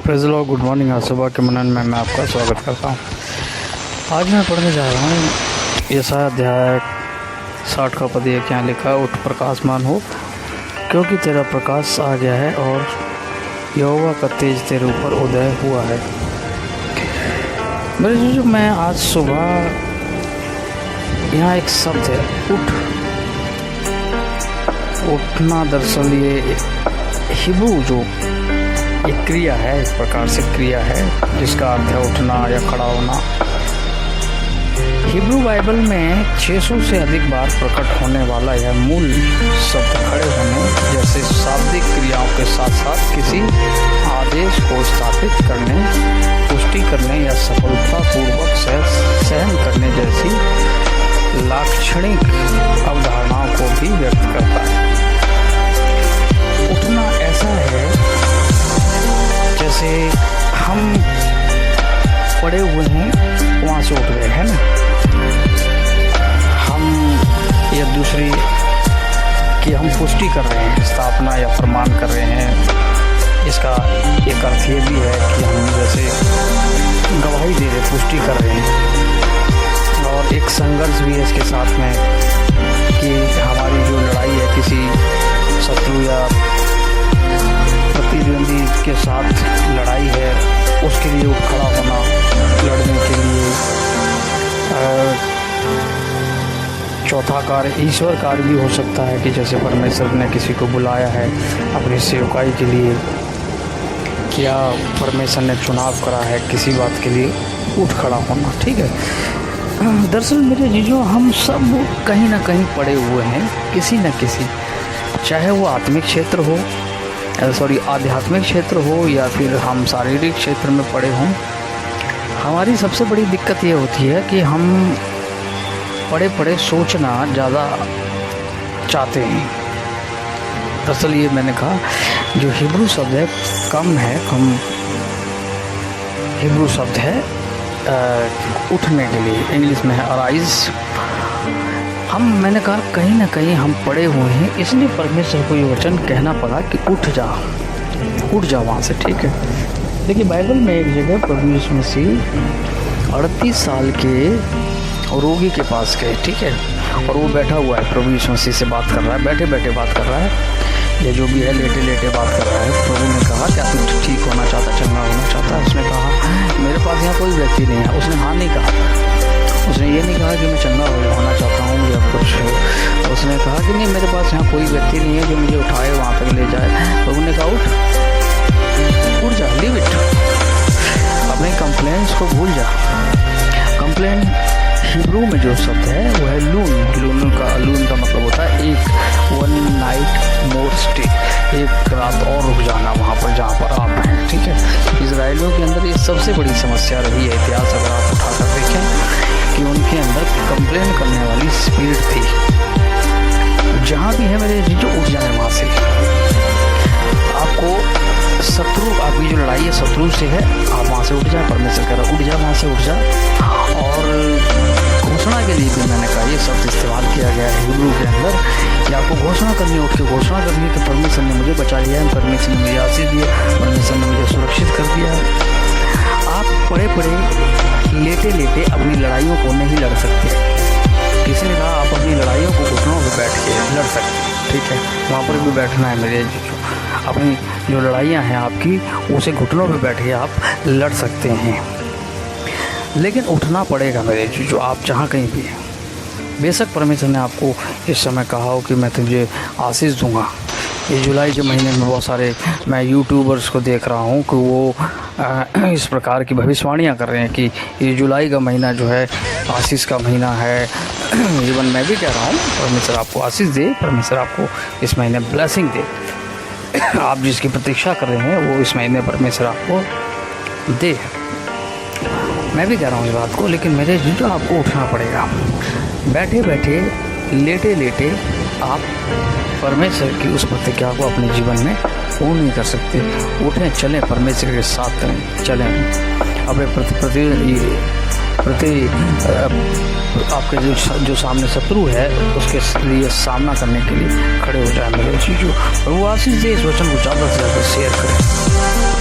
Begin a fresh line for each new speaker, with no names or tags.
Praise the Lord, good morning. आज सुबह के मनन में मैं आपका स्वागत करता हूँ। आज मैं पढ़ने जा रहा हूँ यशायाह अध्याय 60 का पद। एक यहाँ लिखा है, उठ प्रकाशमान हो क्योंकि तेरा प्रकाश आ गया है और यहोवा का तेज तेरे ऊपर उदय हुआ है। मेरे जो मैं आज सुबह यहाँ एक शब्द है उठ। उठना दरअसल ये हिब्रू जो एक क्रिया है, इस प्रकार से क्रिया है जिसका अर्थ है उठना या खड़ा होना। हिब्रू बाइबल में 600 से अधिक बार प्रकट होने वाला यह मूल शब्द खड़े होने जैसे शाब्दिक क्रियाओं के साथ साथ किसी आदेश को स्थापित करने, पुष्टि करने या सफलतापूर्वक सहन करने जैसी लाक्षणिक अवधारणाओं को भी व्यक्त करता है। उठना ऐसा है जैसे हम पड़े हुए हैं, वहाँ से उठ गए, है ना। हम या दूसरी कि हम पुष्टि कर रहे हैं, स्थापना या प्रमाण कर रहे हैं। इसका एक अर्थ ये भी है कि हम जैसे गवाही दे रहे, पुष्टि कर रहे हैं। और एक संघर्ष भी है इसके साथ में कि हमारी जो लड़ाई है किसी शत्रु या प्रतिद्वंदी के साथ लड़ाई है, उसके लिए उठ खड़ा होना, लड़ने के लिए। चौथा कार्य ईश्वर कार्य भी हो सकता है कि जैसे परमेश्वर ने किसी को बुलाया है अपनी सेवकाई के लिए, क्या परमेश्वर ने चुनाव करा है किसी बात के लिए, उठ खड़ा होना, ठीक है। दरअसल मेरे जीजों, हम सब कहीं ना कहीं पड़े हुए हैं, किसी न किसी, चाहे वो आत्मिक क्षेत्र हो, आध्यात्मिक क्षेत्र हो या फिर हम शारीरिक क्षेत्र में पड़े हों। हमारी सबसे बड़ी दिक्कत ये होती है कि हम पड़े पड़े सोचना ज़्यादा चाहते हैं। दरअसल ये मैंने कहा जो हिब्रू शब्द है कम हिब्रू शब्द है उठने के लिए, इंग्लिश में है अराइज। मैंने कहा कहीं ना कहीं हम पड़े हुए हैं, इसलिए परमेश्वर को ये वचन कहना पड़ा कि उठ जा वहाँ से, ठीक है। देखिए बाइबल में एक जगह प्रभु यीशु मसीह 38 साल के रोगी के पास गए, ठीक है। और वो बैठा हुआ है, प्रभु यीशु मसीह से बात कर रहा है, बैठे बैठे बात कर रहा है, ये जो भी है लेटे लेटे बात कर रहा है। प्रभु ने कहा क्या तू ठीक होना चाहता, चंगा होना चाहता? उसने कहा मेरे पास यहाँ कोई व्यक्ति नहीं है। उसने हाँ नहीं कहा, उसने ये नहीं कहा कि मैं चंगा होना चाहता हूँ या कुछ। उसने कहा कि नहीं, मेरे पास यहाँ कोई व्यक्ति नहीं है जो मुझे उठाए वहाँ तक ले जाए। प्रभु ने कहा उठ जा, लीव इट, अपने कंप्लेंट्स को भूल जा। कंप्लेन हिब्रू में जो शब्द है वो है लून का मतलब होता है एक वन नाइट मोर स्टे, एक रात और रुक जाना वहाँ पर जहाँ पर आप हैं, ठीक है। इजराइलियों के अंदर ये सबसे बड़ी समस्या रही है। इतिहास अगर आप उठाकर देखें कि उनके अंदर कंप्लेन करने वाली स्पिरिट थी। जहाँ भी है मेरे जो उठ जाए वहाँ से। आपको शत्रु, आपकी जो लड़ाई है शत्रु से है, आप वहाँ से उठ जाए। परमेश्वर कह रहा उठ जा, वहाँ से उठ जा। और घोषणा के लिए भी मैंने कहा ये शब्द इस्तेमाल किया गया है हिब्रू के अंदर कि आपको घोषणा करनी, उठ के घोषणा करनी कि परमेश्वर ने मुझे बचा लिया है, परमेश्वर ने मुझे आशीष दिया, परमेश्वर ने मुझे सुरक्षित कर दिया है। आप पड़े पड़े लेटे लेटे अपनी लड़ाइयों को नहीं लड़ सकते। किसी ने कहा आप अपनी लड़ाइयों को घुटनों पर बैठ के लड़ सकते, ठीक है। वहाँ पर भी बैठना है मेरे, अपनी जो लड़ाइयाँ हैं आपकी उसे घुटनों पर बैठ के आप लड़ सकते हैं, लेकिन उठना पड़ेगा मेरे जो आप जहाँ कहीं भी हैं। बेशक परमेश्वर ने आपको इस समय कहा हो कि मैं तुझे आशीष दूंगा। ये जुलाई के महीने में बहुत सारे मैं यूट्यूबर्स को देख रहा हूँ कि वो इस प्रकार की भविष्यवाणियाँ कर रहे हैं कि ये जुलाई का महीना जो है आशीष का महीना है। इवन मैं भी कह रहा हूँ परमेश्वर आपको आशीष दे, परमेश्वर आपको इस महीने ब्लेसिंग दे। आप जिसकी प्रतीक्षा कर रहे हैं वो इस महीने परमेश्वर आपको दे। मैं भी कह रहा हूँ इस बात को, लेकिन मेरे जो आपको उठना पड़ेगा। बैठे बैठे लेटे लेटे आप परमेश्वर की उस प्रतिज्ञा को अपने जीवन में पूर्ण नहीं कर सकते। उठें, चलें, परमेश्वर के साथ चलें, अपने प्रति आपके जो सामने शत्रु है उसके लिए सामना करने के लिए खड़े हो जाए मेरे चीज़ों। और वो आशीष दे, इस वचन को ज़्यादा से ज़्यादा शेयर करें।